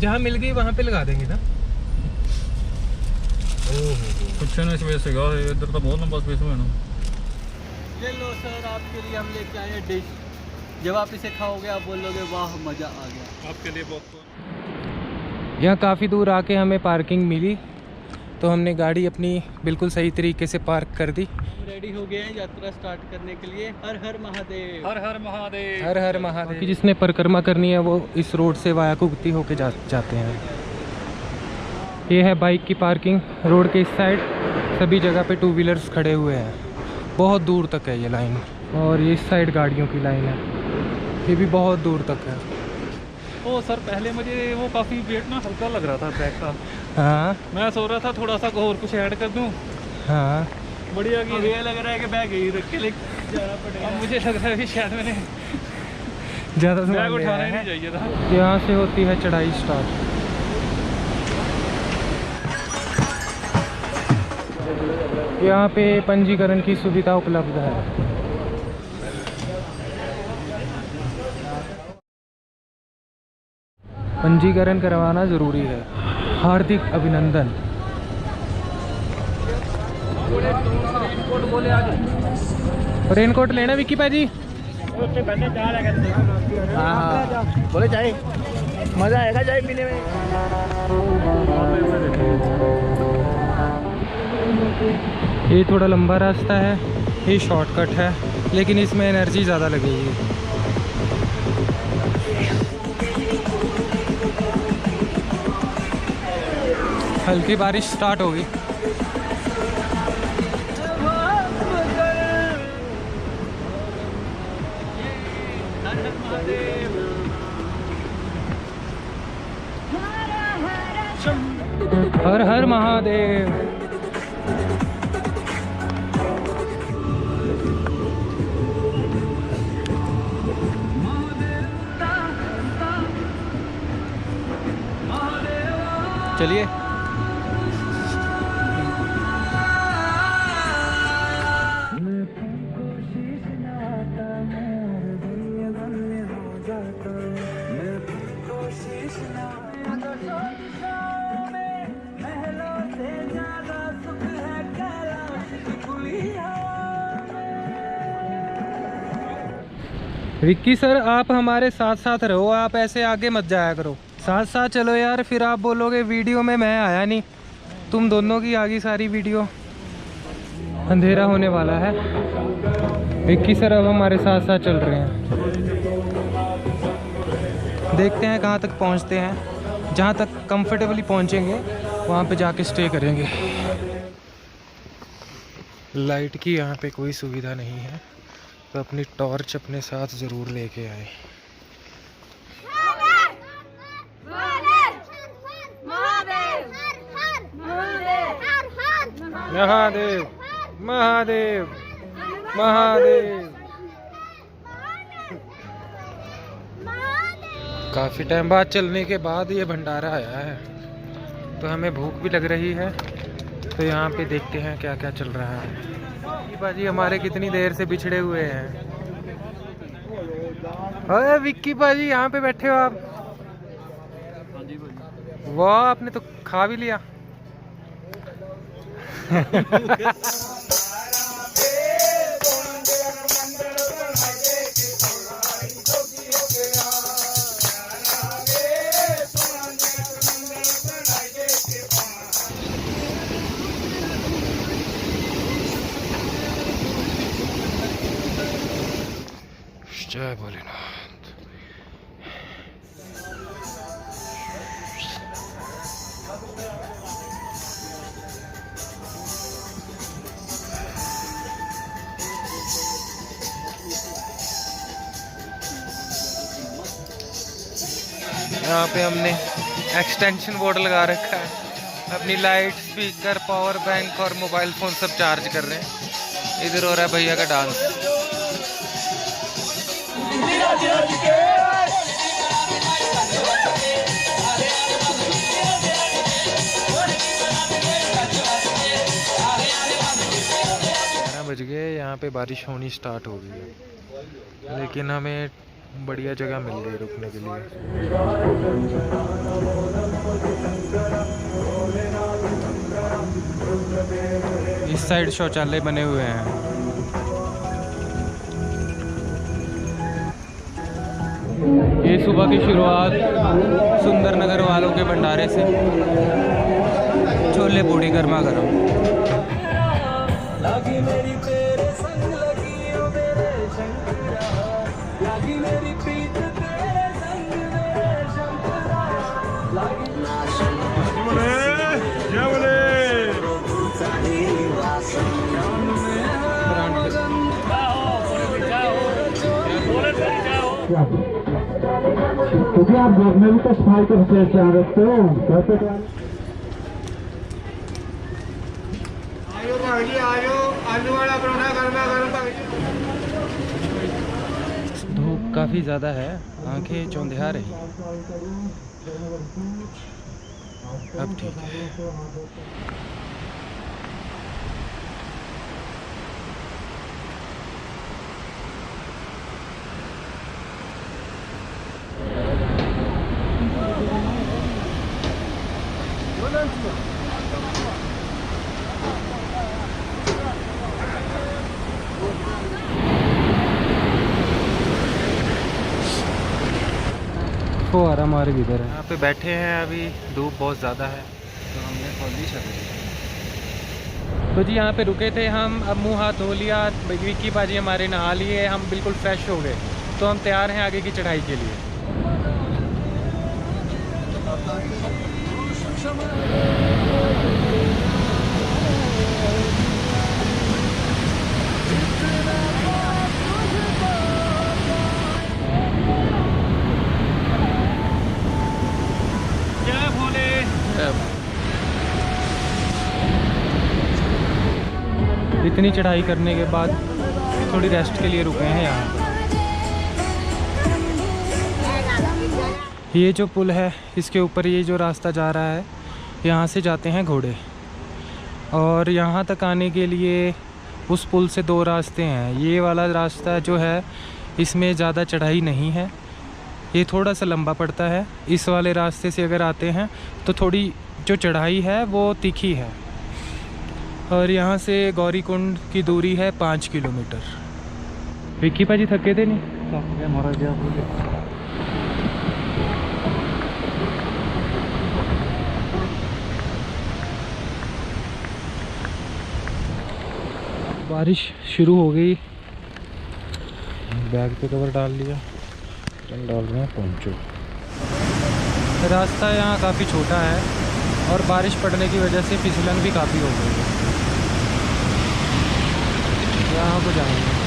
जहाँ मिल गई वहाँ पे लगा देंगे ना। कुछ ना स्पेस है इधर तो बहुत लंबा स्पेस है ना। ये लो सर, आपके लिए हम लेके आए हैं डिश। जब आप इसे खाओगे आप बोलोगे वाह मज़ा आ गया। आपके लिए पॉपकॉर्न। यहाँ काफ़ी दूर आके हमें पार्किंग मिली, तो हमने गाड़ी अपनी बिल्कुल सही तरीके से पार्क कर दी। रेडी हो गए हैं यात्रा स्टार्ट करने के लिए। हर हर महादेव, हर हर महादेव, हर हर महादेव। जिसने परिक्रमा करनी है वो इस रोड से वाया कुगती होके जाते हैं। ये है बाइक की पार्किंग। रोड के इस साइड सभी जगह पे 2 व्हीलर्स खड़े हुए हैं, बहुत दूर तक है ये लाइन। और ये इस साइड गाड़ियों की लाइन है, ये भी बहुत दूर तक है। ओ सर, पहले मुझे वो काफ़ी वेट ना हल्का लग रहा था बैग का। हाँ मैं सोच रहा था थोड़ा सा और कुछ ऐड कर दूं। हाँ, बढ़िया की ये लग रहा है कि बैग यही रख के लेके जाना पड़ेगा। अब मुझे लग रहा है कि शायद मैंने ज़्यादा बैग सामान उठाना ही है। नहीं चाहिए था। यहाँ से होती है चढ़ाई स्टार्ट। यहाँ पे पंजीकरण की सुविधा उपलब्ध है। पंजीकरण करवाना ज़रूरी है। हार्दिक अभिनंदन। रेनकोट लेना विक्की भाजी? हाँ बोले चाय, मज़ा आएगा चाय पीने में। ये थोड़ा लंबा रास्ता है, ये शॉर्टकट है, लेकिन इसमें एनर्जी ज़्यादा लगेगी। हल्की बारिश स्टार्ट होगी। हर हर महादेव। चलिए। विक्की सर, आप हमारे साथ साथ रहो, आप ऐसे आगे मत जाया करो। साथ साथ चलो यार, फिर आप बोलोगे वीडियो में मैं आया नहीं। तुम दोनों की आ गई सारी वीडियो। अंधेरा होने वाला है। विक्की सर अब हमारे साथ साथ चल रहे हैं। देखते हैं कहाँ तक पहुँचते हैं। जहाँ तक कंफर्टेबली पहुँचेंगे वहाँ पे जाके स्टे करेंगे। लाइट की यहाँ पे कोई सुविधा नहीं है, तो अपनी टॉर्च अपने साथ ज़रूर लेके आए। महादेव महादेव महादेव। काफ़ी टाइम बाद चलने के बाद ये भंडारा आया है, तो हमें भूख भी लग रही है, तो यहाँ पे देखते हैं क्या क्या चल रहा है। भाजी हमारे कितनी देर से बिछड़े हुए हैं। अरे विक्की भाजी यहाँ पे बैठे हो आप? वाह, आपने तो खा भी लिया। जय भोलेनाथ। यहाँ पे हमने एक्सटेंशन बोर्ड लगा रखा है। अपनी लाइट, स्पीकर, पावर बैंक और मोबाइल फ़ोन सब चार्ज कर रहे हैं। इधर हो रहा है भैया का डांस। बज गए, यहाँ पे बारिश होनी स्टार्ट हो गई है, लेकिन हमें बढ़िया जगह मिल गई रुकने के लिए। इस साइड शौचालय बने हुए हैं। ये सुबह की शुरुआत सुंदरनगर वालों के भंडारे से। छोले पूड़ी गर्मा गर्म। क्योंकि आप घर में भी तो सफाई का विशेष ध्यान रखते हो। धूप काफ़ी ज़्यादा है, आंखें चौंधिया रही। अब ठीक है। फुहारा मार्ग इधर है। यहाँ पे बैठे हैं, अभी धूप बहुत ज़्यादा है तो हमने खोल दी छतरी। तो जी यहाँ पे रुके थे हम, अब मुँह हाथ धो लिया, विक्की बाजी हमारे नहा लिए, हम बिल्कुल फ्रेश हो गए, तो हम तैयार हैं आगे की चढ़ाई के लिए। इतनी चढ़ाई करने के बाद थोड़ी रेस्ट के लिए रुके हैं यहाँ। ये जो पुल है इसके ऊपर ये जो रास्ता जा रहा है, यहाँ से जाते हैं घोड़े, और यहाँ तक आने के लिए उस पुल से 2 रास्ते हैं। ये वाला रास्ता जो है इसमें ज़्यादा चढ़ाई नहीं है, ये थोड़ा सा लंबा पड़ता है। इस वाले रास्ते से अगर आते हैं तो थोड़ी जो चढ़ाई है वो तीखी है, और यहाँ से गौरीकुंड की दूरी है 5 किलोमीटर। विक्की भाजी थके थे नहीं? बारिश शुरू हो गई, बैग पे कवर डाल लिया, डाल रहे हैं पोंचो। रास्ता यहाँ काफ़ी छोटा है और बारिश पड़ने की वजह से फिसलन भी काफ़ी हो गई है। यहाँ को जाएंगे।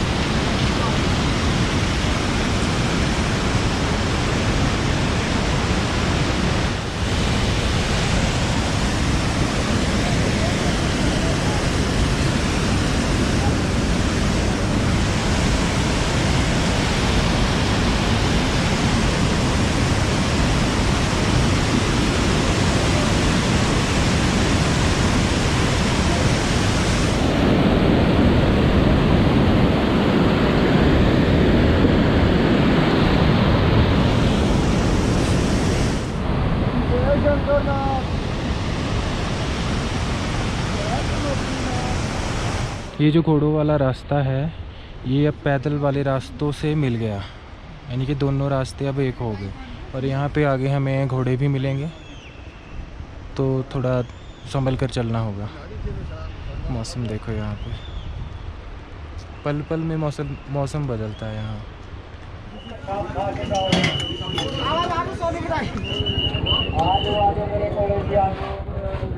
ये जो घोड़ों वाला रास्ता है ये अब पैदल वाले रास्तों से मिल गया, यानी कि दोनों रास्ते अब एक हो गए, और यहाँ पे आगे हमें घोड़े भी मिलेंगे, तो थोड़ा संभल कर चलना होगा। मौसम देखो यहाँ पे, पल पल में मौसम बदलता है यहाँ।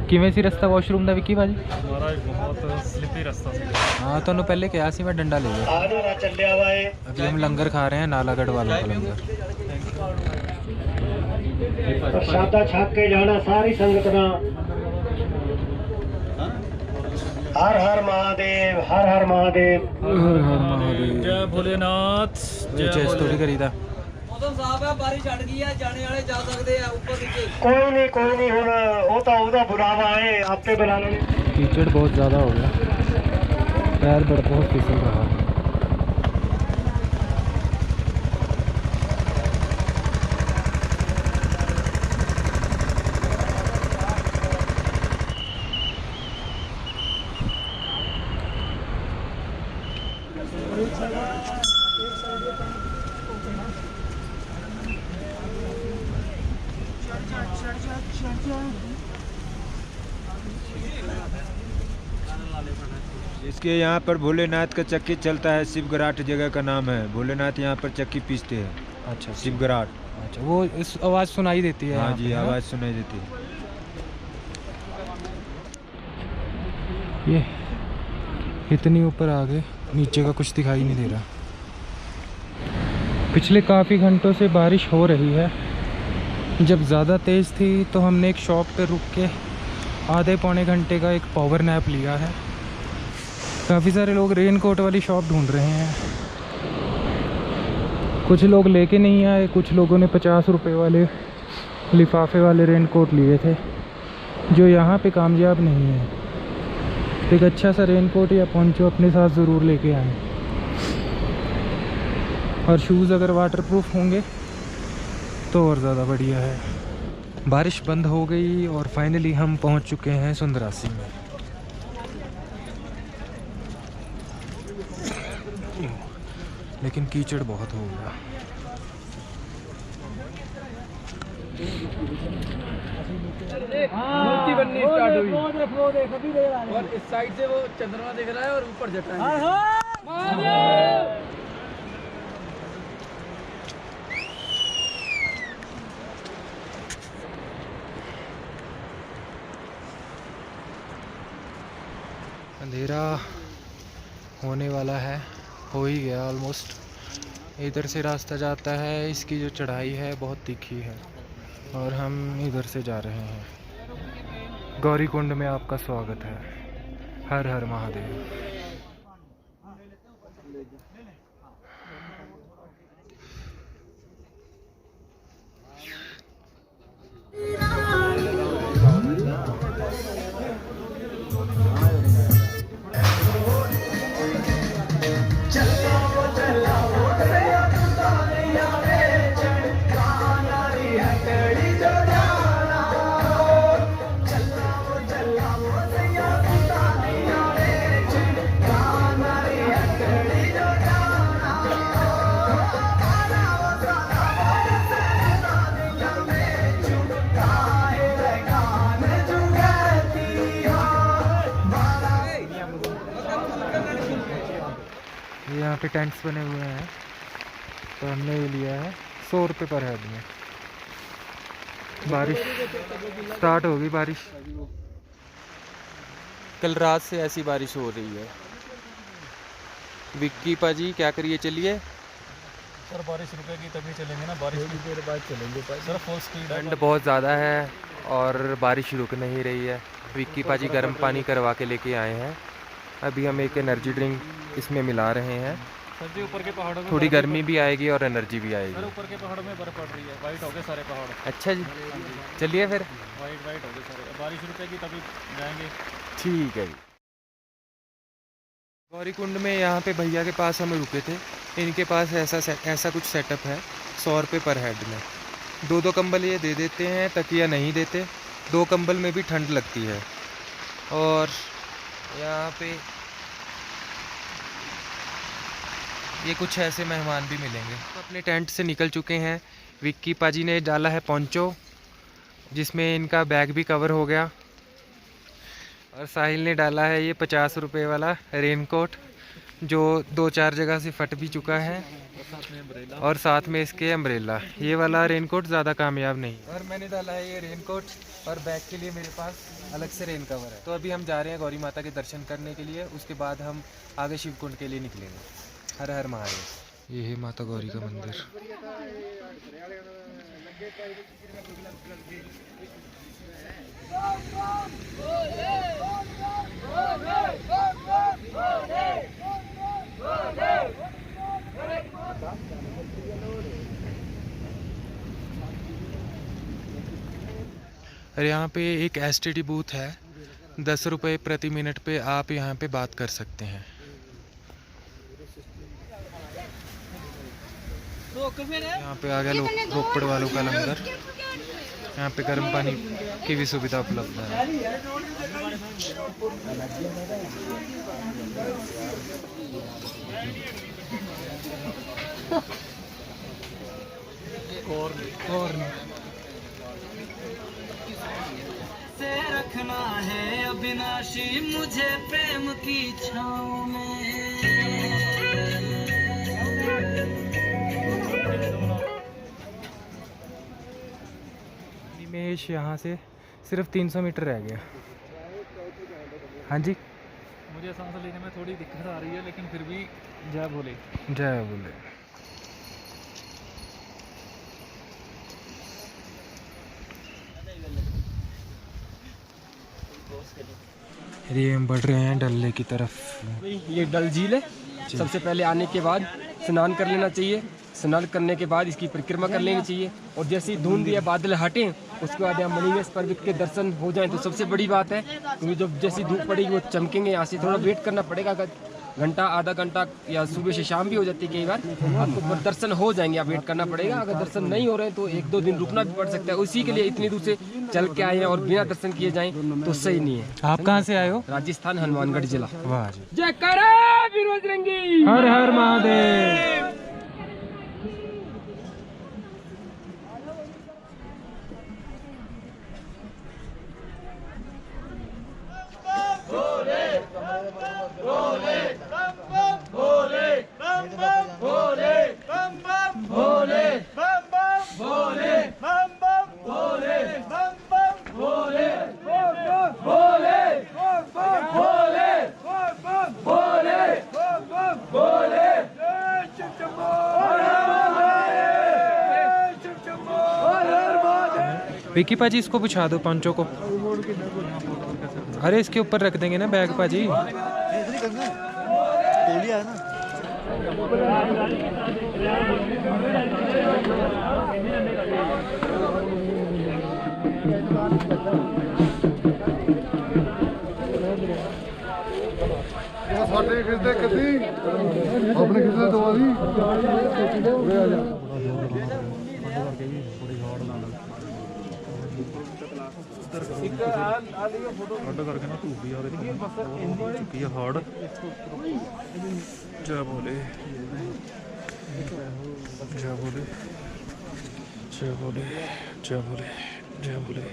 किवें सी रस्ता वॉशरूम दा विक्की भाजी? बहुत स्लिपी रास्ता सी। हाँ तो पहले क्या सी मैं डंडा ले गया। अभी हम लंगर खा रहे हैं नालागढ़ वालों का लंगर। प्रसादा छक के जाना सारी संगत ना। हर हर महादेव, हर हर महादेव, हर हर महादेव, जय भोलेनाथ। जय स्टोरी करी था। मौसम साफ है, बारिश हट गई है, जाने वाले जा सकते हैं ऊपर नीचे। कोई नहीं हुन ओदा बुलावा है, आपे बुला लेंगे। कीचड़ बहुत ज़्यादा हो गया, पैर बहुत फिसल रहा है। इसके यहाँ पर भोलेनाथ का चक्की चलता है। शिवगराट जगह का नाम है। भोलेनाथ यहाँ पर चक्की पीसते हैं। अच्छा, शिवगराट। अच्छा, वो इस आवाज़ सुनाई देती है। हाँ यहाँ जी, पे, हाँ? आवाज़ सुनाई देती है। ये इतनी ऊपर आ गए, नीचे का कुछ दिखाई नहीं दे रहा। पिछले काफ़ी घंटों से बारिश हो रही है। जब ज़्यादा तेज़ थी तो हमने एक शॉप पे रुक के आधे पौने घंटे का एक पावर नैप लिया है। काफ़ी सारे लोग रेन कोट वाली शॉप ढूंढ रहे हैं। कुछ लोग लेके नहीं आए, कुछ लोगों ने 50 रुपये वाले लिफाफे वाले रेन कोट लिए थे जो यहाँ पे कामयाब नहीं है। एक अच्छा सा रेन कोट या पोंचो अपने साथ ज़रूर लेके आएँ, और शूज़ अगर वाटरप्रूफ होंगे तो और ज़्यादा बढ़िया है। बारिश बंद हो गई और फाइनली हम पहुँच चुके हैं सुंदरासी में। लेकिन कीचड़ बहुत हो गया। मूर्ति बननी स्टार्ट हुई और इस साइड से वो चंद्रमा दिख रहा है और ऊपर जटा है। अंधेरा होने वाला है, हो ही गया ऑलमोस्ट। इधर से रास्ता जाता है, इसकी जो चढ़ाई है बहुत तीखी है और हम इधर से जा रहे हैं। गौरीकुंड में आपका स्वागत है। हर हर महादेव। यहाँ पे टेंट्स बने हुए हैं तो हमने ये लिया है 100 रुपये पर हेड में। बारिश स्टार्ट होगी। बारिश कल रात से ऐसी बारिश हो रही है। विक्की पाजी क्या करिए, चलिए सर। बारिश रुकेगी तभी चलेंगे ना, बारिश की देर बाद चलेंगे सर। फुल स्पीड है। ठंड बहुत ज़्यादा है और बारिश रुक नहीं रही है। विक्की पाजी गर्म पानी करवा के लेके आए हैं। अभी हम एक एनर्जी ड्रिंक इसमें मिला रहे हैं। सर जी ऊपर के पहाड़ों में थोड़ी गर्मी भी आएगी और एनर्जी भी सर, आएगी। ऊपर के पहाड़ों में बर्फ पड़ रही है। वाइट हो गए सारे पहाड़। अच्छा जी, चलिए फिर। वाइट वाइट हो गए सारे। बारिश रुकेगी तभी जाएंगे। ठीक है जी। गौरीकुंड में यहाँ पे भैया के पास हम रुके थे। इनके पास ऐसा कुछ सेटअप है 100 रुपये पर हेड में। 2 कंबल ये दे देते हैं, तकिया नहीं देते। 2 कंबल में भी ठंड लगती है। और यहाँ पे ये कुछ ऐसे मेहमान भी मिलेंगे। तो अपने टेंट से निकल चुके हैं। विक्की पाजी ने डाला है पोंचो जिसमें इनका बैग भी कवर हो गया, और साहिल ने डाला है ये 50 रुपये वाला रेनकोट जो 2-4 जगह से फट भी चुका है, और साथ में इसके अम्ब्रेला। ये वाला रेनकोट ज़्यादा कामयाब नहीं। और मैंने डाला है ये रेनकोट, और बैग के लिए मेरे पास अलग से रेन कवर है। तो अभी हम जा रहे हैं गौरी माता के दर्शन करने के लिए। उसके बाद हम आगे शिवकुंड के लिए निकलेंगे। हर हर महादेव। ये है माता गौरी का मंदिर। और यहाँ पे एक STD बूथ है। 10 रुपये प्रति मिनट पे आप यहाँ पे बात कर सकते हैं। यहाँ पे आ गया रोपड़ वालों का लंगर। यहाँ पे गर्म पानी की भी सुविधा उपलब्ध है। से रखना है अविनाशी मुझे प्रेम की छाँव में। निमेश यहाँ से सिर्फ 300 मीटर रह गया। हाँ जी, मुझे सांस लेने में थोड़ी दिक्कत आ रही है, लेकिन फिर भी जय भोले। जय बोले। ये हम बढ़ रहे हैं डल लेक की तरफ। ये डल झील है। सबसे पहले आने के बाद स्नान कर लेना चाहिए। स्नान करने के बाद इसकी परिक्रमा कर लेनी चाहिए, और जैसे ही धुंध या बादल हटें उसके बाद यहाँ मणिमेश पर्वत के दर्शन हो जाएं तो सबसे बड़ी बात है, क्योंकि जब जैसी धूप पड़ेगी वो चमकेंगे। यहाँ से थोड़ा वेट करना पड़ेगा, घंटा आधा घंटा या सुबह से शाम भी हो जाती है कई बार, आपको दर्शन हो जाएंगे। आप वेट करना पड़ेगा। अगर दर्शन नहीं हो रहे हैं तो 1-2 दिन रुकना भी पड़ सकता है। उसी के लिए इतनी दूर से चल के आए हैं और बिना दर्शन किए जाएं तो सही नहीं है। आप कहाँ से आए हो? राजस्थान, हनुमानगढ़ जिला। वाह जी, जय करा वीर बजरंगी। हर हर महादेव। विकी पाजी इसको पूछा दो पंचों को। अरे इसके ऊपर रख देंगे ना बैग पाजी। ਸਾਡੇ ਖਿੱਚਦੇ ਕਦੀ ਆਪਣੇ ਖਿੱਚਦੇ ਦਵਾਰੀ हट करके ना धूप भी आ रही चुकी है हार्ड। जय भोले, जय भोले, जय भोले, जय भोले, जय भोले।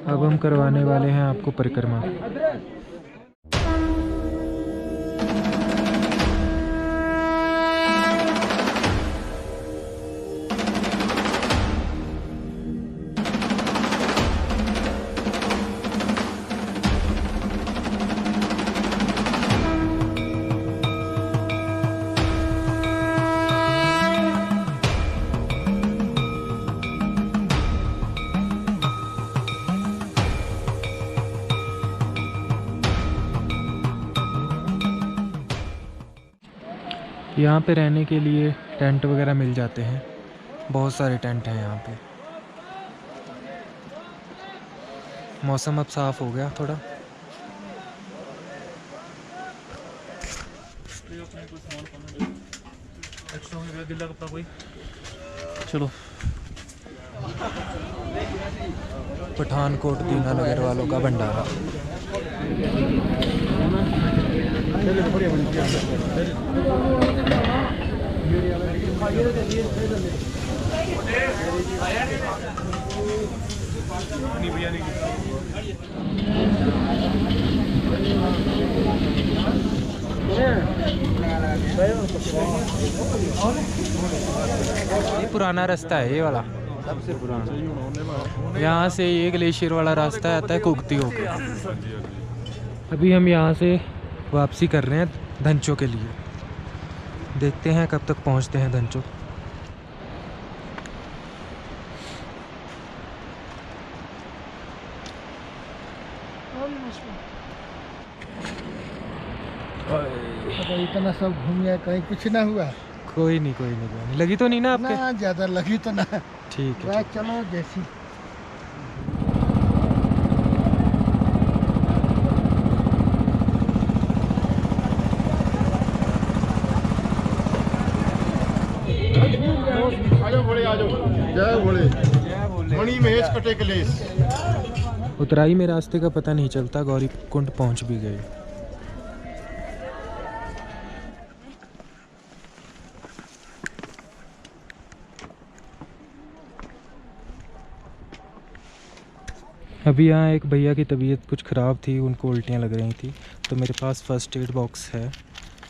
अब हम करवाने वाले हैं आपको परिक्रमा। यहाँ पे रहने के लिए टेंट वगैरह मिल जाते हैं। बहुत सारे टेंट हैं यहाँ पे। मौसम अब साफ़ हो गया थोड़ा। गिल्ला कपड़ा कोई। चलो पठानकोट दीनानगर वालों का भंडारा। ये पुराना रास्ता है, ये वाला सबसे पुराना। यहाँ से ये ग्लेशियर वाला रास्ता आता है कुगती होके। अभी हम यहाँ से वापसी कर रहे हैं धनचो के लिए। देखते हैं कब तक पहुँचते हैं धनचो। इतना सब घूम गया, कहीं कुछ ना हुआ। कोई नहीं, कोई नहीं, कोई नहीं। लगी तो नहीं ना आपके? ना ज्यादा लगी तो ना। ठीक है। चलो जैसी आ जाओ, बड़े आ जाओ। जय भोले मणि महेश कटे कलेश। उतराई में रास्ते का पता नहीं चलता, गौरी कुंड पहुंच भी गए। अभी यहाँ एक भैया की तबीयत कुछ ख़राब थी, उनको उल्टियाँ लग रही थी, तो मेरे पास फ़र्स्ट एड बॉक्स है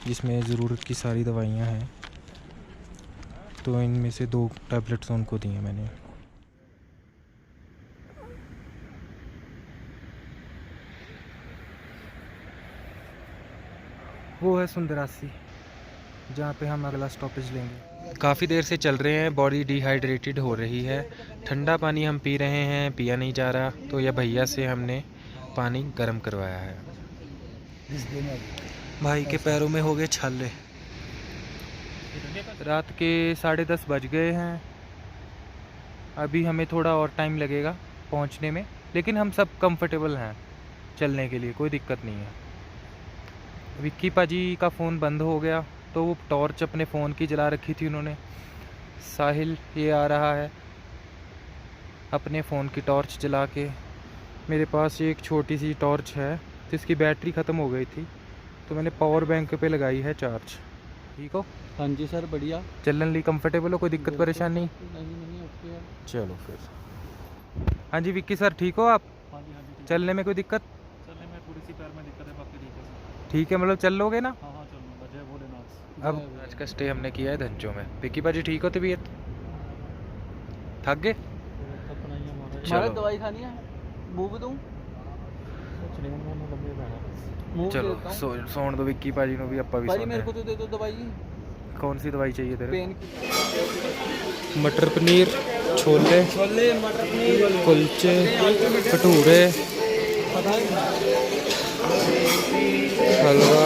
जिसमें ज़रूरत की सारी दवाइयाँ हैं। तो इनमें से 2 टैबलेट्स उनको दिए मैंने। वो है सुंदरासी जहाँ पे हम अगला स्टॉपेज लेंगे। काफ़ी देर से चल रहे हैं, बॉडी डिहाइड्रेटेड हो रही है। ठंडा पानी हम पी रहे हैं, पिया नहीं जा रहा, तो यह भैया से हमने पानी गर्म करवाया है। भाई के पैरों में हो गए छाले। रात के 10:30 बज गए हैं। अभी हमें थोड़ा और टाइम लगेगा पहुंचने में, लेकिन हम सब कंफर्टेबल हैं चलने के लिए, कोई दिक्कत नहीं है। विक्की पाजी का फ़ोन बंद हो गया, तो वो टॉर्च अपने फ़ोन की जला रखी थी उन्होंने। साहिल ये आ रहा है अपने फ़ोन की टॉर्च जला के। मेरे पास एक छोटी सी टॉर्च है जिसकी बैटरी ख़त्म हो गई थी, तो मैंने पावर बैंक पे लगाई है चार्ज। ठीक हो? हाँ जी सर, बढ़िया। चलने लिए कंफर्टेबल हो, कोई दिक्कत परेशानी नहीं? नहीं, ओके है। चलो फिर। हाँ जी विक्की सर, ठीक हो आप? हाँ जी, चलने में कोई दिक्कत? चलने में थोड़ी सी पैर में दिक्कत है, बाकी ठीक है। ठीक है, मतलब चल लोगे ना? हाँ चलूँगा। जय भोलेनाथ। अब आज का स्टे हमने किया है धनचो में। विक्की पाजी ठीक हो तबीयत? थक गए? हमारे दवाई खानी है, मूव दूँ? चलो सोन दो विक्की पाजी को भी, अपा भी भाई सोने मेरे को हैं। तो दे दो दवाई। कौन सी दवाई चाहिए तेरे? पेन की। मटर पनीर, छोले, मटर पनीर, कुलचे, भटूरे, हलवा,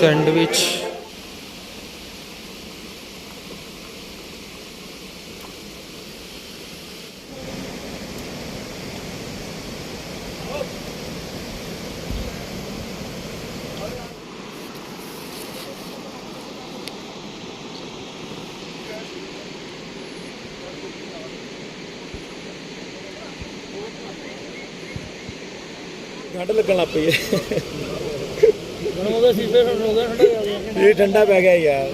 सैंडविच। ठंड लगन लग पई है। ये ठंडा पै गया यार,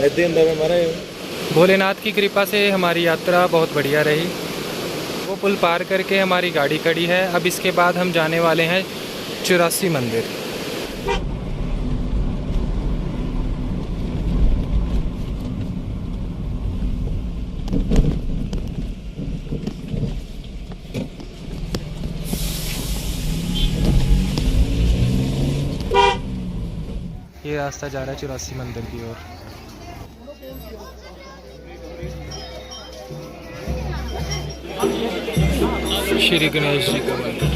ऐसे अंदर में मारे। भोलेनाथ की कृपा से हमारी यात्रा बहुत बढ़िया रही। वो पुल पार करके हमारी गाड़ी खड़ी है। अब इसके बाद हम जाने वाले हैं 84 मंदिर। ये रास्ता जा रहा है 84 मंदिर की ओर। श्री गणेश जी का मंदिर।